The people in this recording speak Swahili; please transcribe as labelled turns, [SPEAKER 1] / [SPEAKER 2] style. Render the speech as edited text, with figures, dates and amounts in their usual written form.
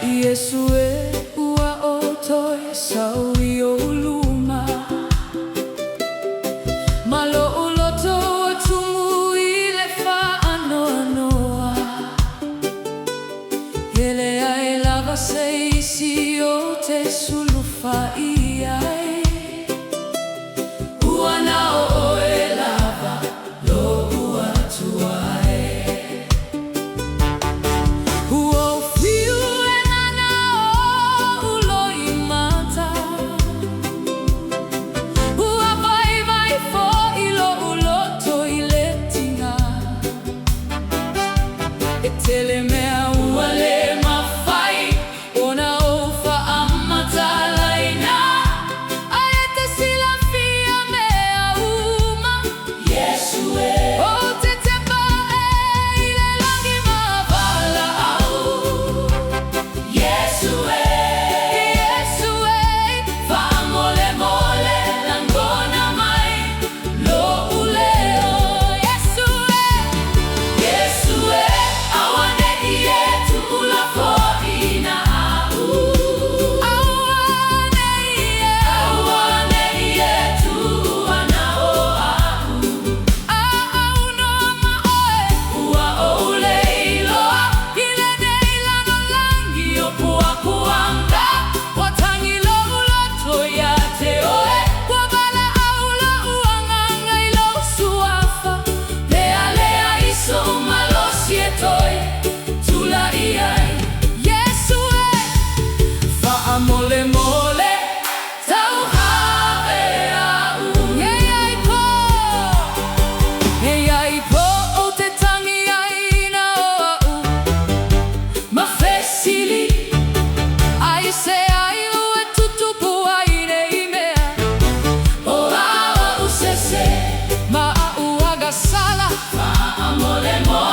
[SPEAKER 1] Iesu E ua o toi sau I o luma Malo uloto o tumu I le whaanoa noa Hele ai lava se isi o te sulu whai ai Ua na o e lava lo ua tuai Tele mea ua le mawhai Ona o whaammatalaina Ae te silawhia mea uma Iesu E O te tepa I le langi mawala au Iesu E Iesu E Whaamole mole langona mai Lo uleo Iesu E Iesu E Mole mole tau hawe au Hei ai po o te tangi ai na o au Ma fesili ai se ai ue tutupu ai nei mea O awa u se Ma au agasala Mole mole